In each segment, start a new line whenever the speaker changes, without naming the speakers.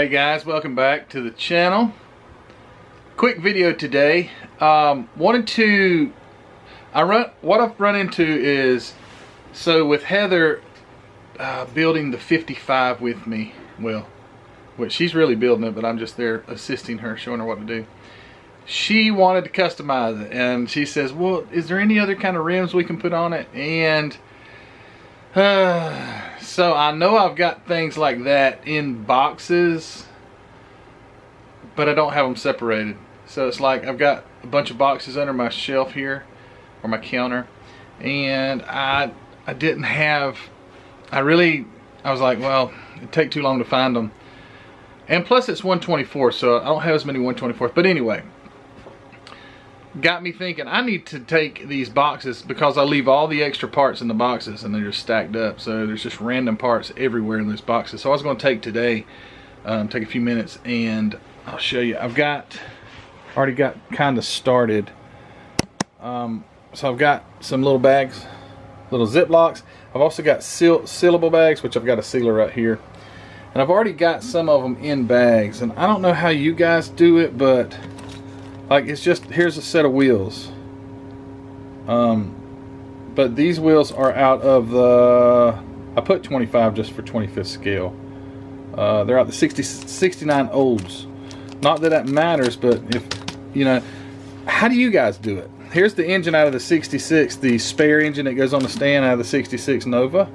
Hey guys, welcome back to the channel. Quick video today. What I've run into is, so with Heather building the 55 with me, well, she's really building it, but I'm just there assisting her, showing her what to do. She wanted to customize it, and she says, well, is there any other kind of rims we can put on it? And so I know I've got things like that in boxes, but I don't have them separated. So it's like I've got a bunch of boxes under my shelf here, or my counter, and I didn't have, I was like, well, it'd take too long to find them. And plus it's 124, so I don't have as many 124s. But anyway, got me thinking I need to take these boxes, because I leave all the extra parts in the boxes and they're just stacked up, so there's just random parts everywhere in those boxes. So I was going to take today, take a few minutes, and I'll show you. I've already got kind of started. So I've got some little bags, little Ziplocs. I've also got sealable bags, which I've got a sealer right here, and I've already got some of them in bags. And I don't know how you guys do it, but like, it's just, here's a set of wheels. But these wheels are out of the, I put 25 just for 25th scale. They're out the 69 olds. Not that that matters, but if, you know, how do you guys do it? Here's the engine out of the 66, the spare engine that goes on the stand out of the 66 Nova.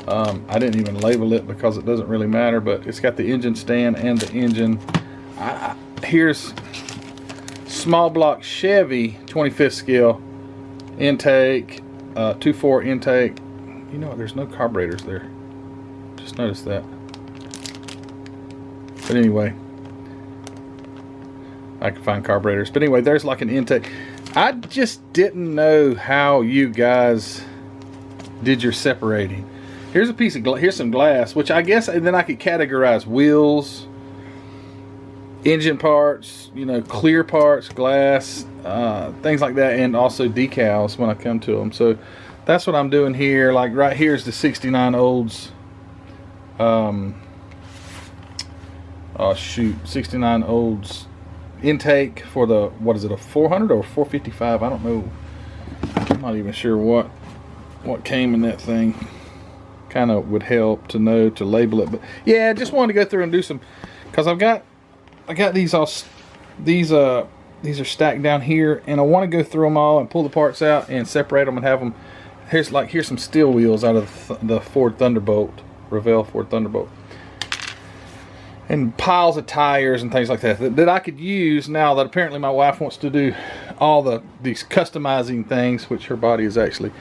I didn't even label it because it doesn't really matter, but it's got the engine stand and the engine. Here's small block Chevy 25th scale intake, 2.4 intake. You know what, there's no carburetors there, just noticed that. But anyway, I can find carburetors. But anyway, there's like an intake. I just didn't know how you guys did your separating. Here's a piece of here's some glass, which I guess then I could categorize wheels, engine parts, you know, clear parts, glass, things like that, and also decals when I come to them. So that's what I'm doing here. Like right here's the 69 olds. Oh shoot, 69 olds intake for the, what is it, a 400 or 455? I don't know. I'm not even sure what came in that thing. Kind of would help to know to label it, but yeah, I just wanted to go through and do some, because I got these all, these are stacked down here, and I want to go through them all and pull the parts out and separate them and have them. Here's some steel wheels out of the Ford Thunderbolt, Revell Ford Thunderbolt, and piles of tires and things like that I could use now that apparently my wife wants to do all these customizing things, which her body is actually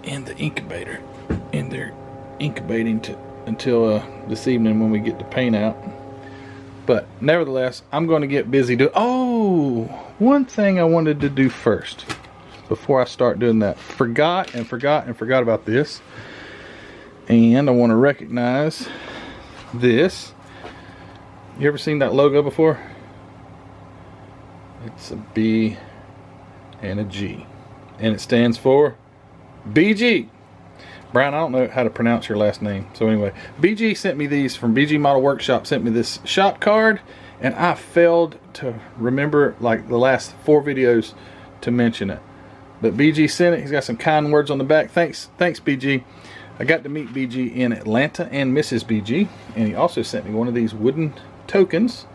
in the incubator, and they're incubating until this evening when we get the paint out. But nevertheless, I'm going to get busy doing. Oh, one thing I wanted to do first before I start doing that. Forgot about this. And I want to recognize this. You ever seen that logo before? It's a B and a G. And it stands for BG. Bryan, I don't know how to pronounce your last name. So anyway, BG sent me these from BG Model Workshop, sent me this shop card, and I failed to remember like the last 4 videos to mention it. But BG sent it. He's got some kind words on the back. Thanks BG. I got to meet BG in Atlanta and Mrs. BG, and he also sent me one of these wooden tokens.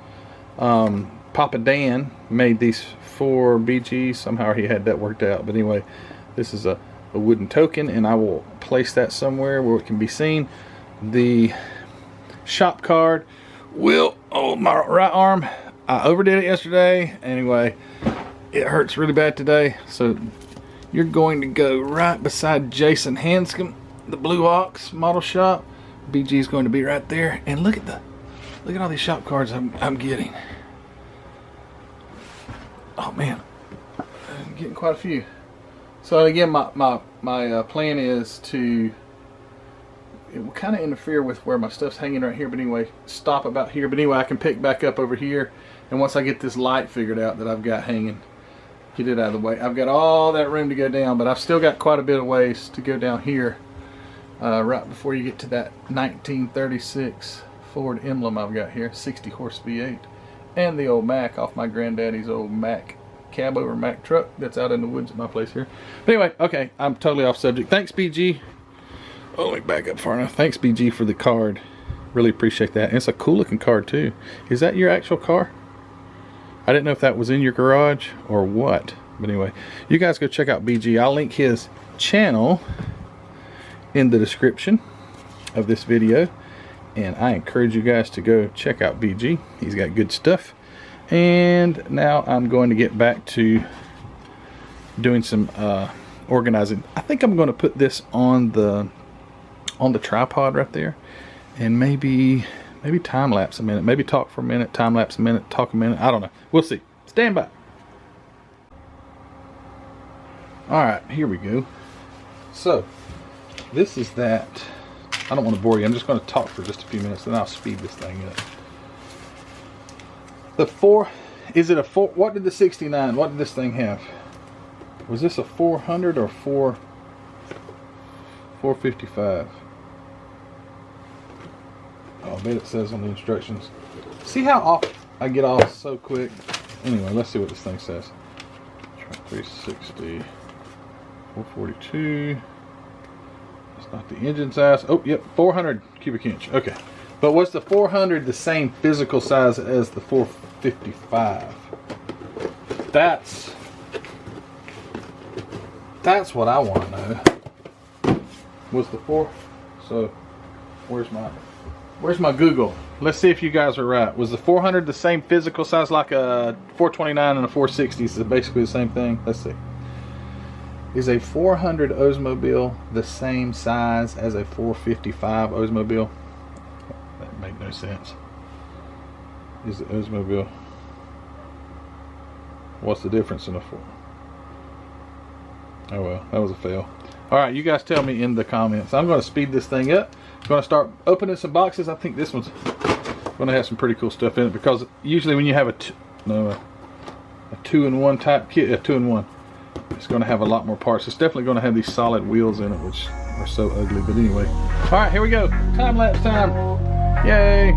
Papa Dan made these for BG. Somehow he had that worked out. But anyway, this is a wooden token, and I will place that somewhere where it can be seen. The shop card will, oh, my right arm, I overdid it yesterday. Anyway, it hurts really bad today, so you're going to go right beside Jason Hanscom, the Blue Ox Model Shop. BG is going to be right there, and look at all these shop cards I'm getting. Oh man, I'm getting quite a few. So again, my plan is to, it will kind of interfere with where my stuff's hanging right here, but anyway, stop about here. But anyway, I can pick back up over here, and once I get this light figured out that I've got hanging, get it out of the way. I've got all that room to go down, but I've still got quite a bit of ways to go down here, right before you get to that 1936 Ford emblem I've got here, 60 horse V8, and the old Mack off my granddaddy's old Mack cab over Mack truck that's out in the woods at my place here. But anyway, okay, I'm totally off subject. Thanks, BG. Oh, let me back up far enough. Thanks, BG, for the card. Really appreciate that. And it's a cool looking card too. Is that your actual car? I didn't know if that was in your garage or what. But anyway, you guys go check out BG. I'll link his channel in the description of this video. And I encourage you guys to go check out BG. He's got good stuff. And now I'm going to get back to doing some organizing. I think I'm going to put this on the tripod right there, and maybe time lapse a minute, maybe talk for a minute, time lapse a minute, talk a minute. I don't know. We'll see. Stand by. All right, here we go. So this is that. I don't want to bore you. I'm just going to talk for just a few minutes, then I'll speed this thing up. The 4, is it a 4? What did the 69? What did this thing have? Was this a 400 or 455? Oh, I bet it says on the instructions. See how off I get off so quick? Anyway, let's see what this thing says. 360, 442. It's not the engine size. Oh, yep, 400 cubic inch. Okay. But was the 400 the same physical size as the 455? That's what I want to know. Was the 4? So where's my Google? Let's see if you guys are right. Was the 400 the same physical size, like a 429 and a 460? Is basically the same thing. Let's see. Is a 400 Oldsmobile the same size as a 455 Oldsmobile? That make no sense. Is the Oldsmobile? What's the difference in a 4? Oh well, that was a fail. Alright, you guys tell me in the comments. I'm going to speed this thing up. I'm going to start opening some boxes. I think this one's going to have some pretty cool stuff in it, because usually when you have a 2-in-1 type kit, a 2-in-1, it's going to have a lot more parts. It's definitely going to have these solid wheels in it, which are so ugly. But anyway, alright, here we go. Time lapse time. Yay!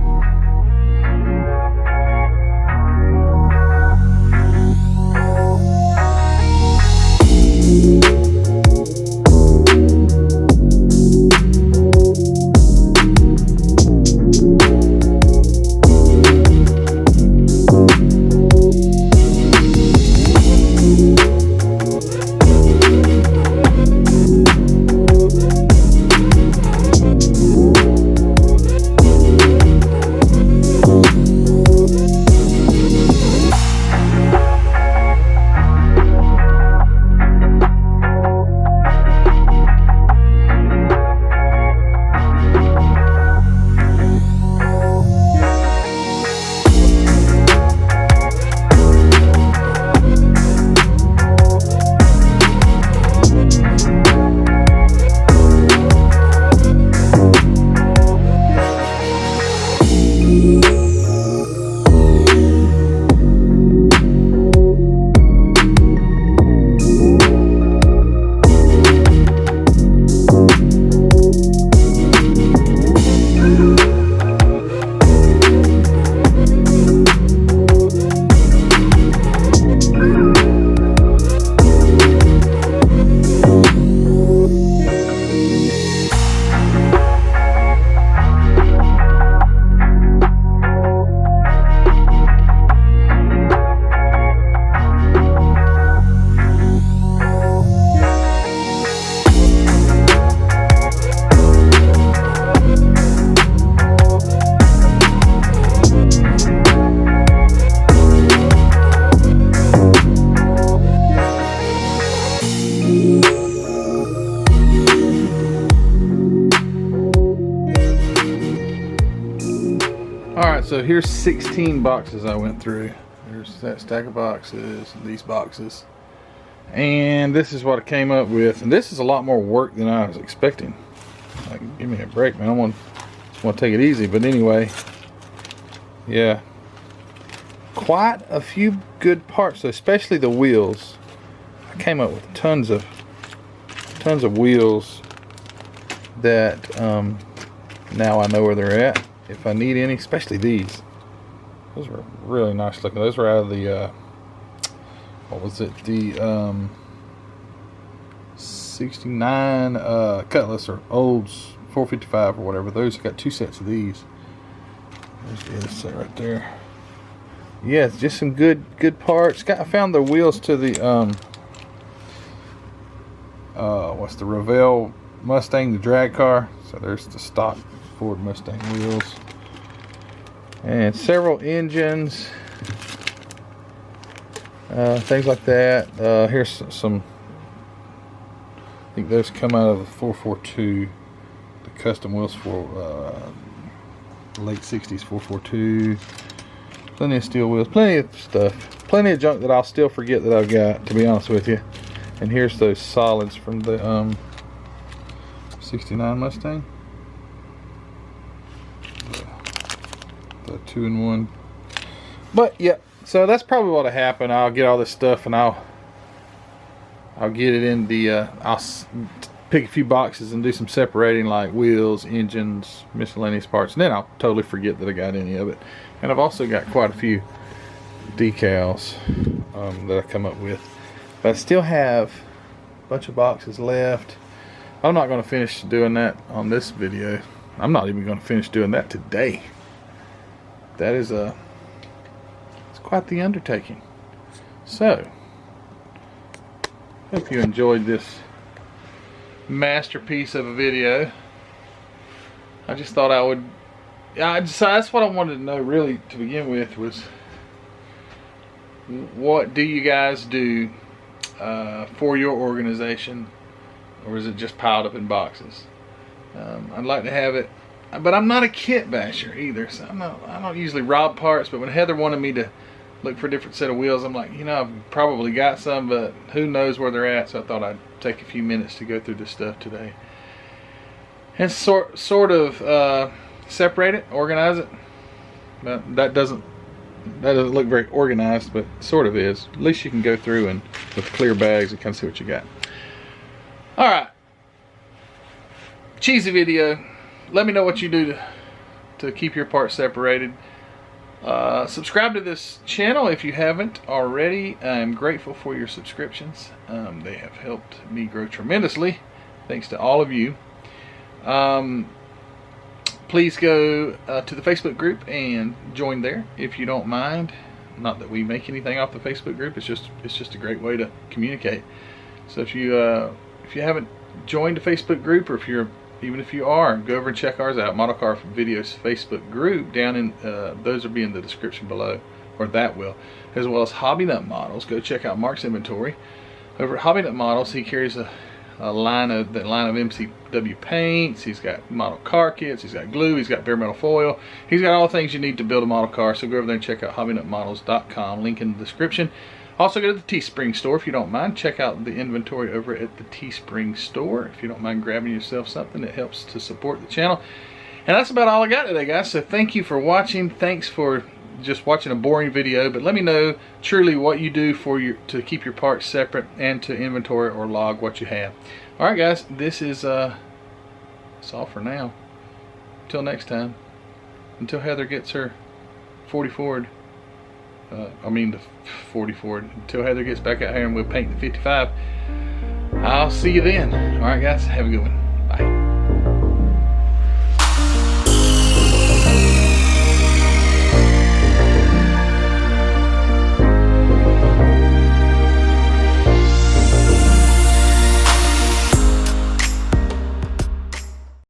So here's 16 boxes I went through. There's that stack of boxes, these boxes, and this is what I came up with. And this is a lot more work than I was expecting. Like, give me a break, man. I just want to take it easy. But anyway, yeah, quite a few good parts, especially the wheels. I came up with tons of wheels that now I know where they're at. if I need any, especially these. Those were really nice looking. Those were out of the what was it, the 69 Cutlass or Olds 455 or whatever. Those got 2 sets of these. There's the other set right there. Yeah, it's just some good parts. I found the wheels to the what's the Revell Mustang, the drag car. So there's the stock Ford Mustang wheels, and several engines, things like that. Here's some. I think those come out of the 442, the custom wheels for late 60s 442. Plenty of steel wheels, plenty of stuff, plenty of junk that I'll still forget that I've got, to be honest with you. And here's those solids from the 69 Mustang, the 2-in-1. But yeah, so that's probably what'll happen. I'll get all this stuff and I'll get it in the I'll pick a few boxes and do some separating, like wheels, engines, miscellaneous parts, and then I'll totally forget that I got any of it. And I've also got quite a few decals that I come up with, but I still have a bunch of boxes left. I'm not going to finish doing that on this video. I'm not even going to finish doing that today. That is it's quite the undertaking. So hope you enjoyed this masterpiece of a video. I just thought I would, that's what I wanted to know really to begin with, was what do you guys do for your organization, or is it just piled up in boxes? I'd like to have it, but I'm not a kit basher either, so I don't usually rob parts. But when Heather wanted me to look for a different set of wheels, I'm like, I've probably got some, but who knows where they're at. So I thought I'd take a few minutes to go through this stuff today and sort of separate it, organize it. But that doesn't look very organized, but sort of is. At least you can go through and with clear bags and kind of see what you got. All right, cheesy video. Let me know what you do to keep your parts separated. Subscribe to this channel if you haven't already. I'm grateful for your subscriptions. They have helped me grow tremendously. Thanks to all of you. Please go to the Facebook group and join there if you don't mind. Not that we make anything off the Facebook group. It's just a great way to communicate. So if you haven't joined the Facebook group, or even if you are, go over and check ours out. Model Car Videos Facebook group down in those will be in the description below, or that will, as well as Hobby Nut Models. Go check out Mark's inventory over at Hobby Nut Models. He carries a line of MCW paints. He's got model car kits. He's got glue. He's got bare metal foil. He's got all the things you need to build a model car. So go over there and check out hobbynutmodels.com. Link in the description. Also go to the Teespring store if you don't mind. Check out the inventory over at the Teespring store if you don't mind grabbing yourself something that helps to support the channel. And that's about all I got today, guys. So thank you for watching. Thanks for just watching a boring video, but let me know truly what you do to keep your parts separate and to inventory or log what you have. All right, guys, this is that's all for now. Until next time, until Heather gets her 40 Ford. The 40 Ford. Until Heather gets back out here and we'll paint the 55. I'll see you then. All right, guys, have a good one.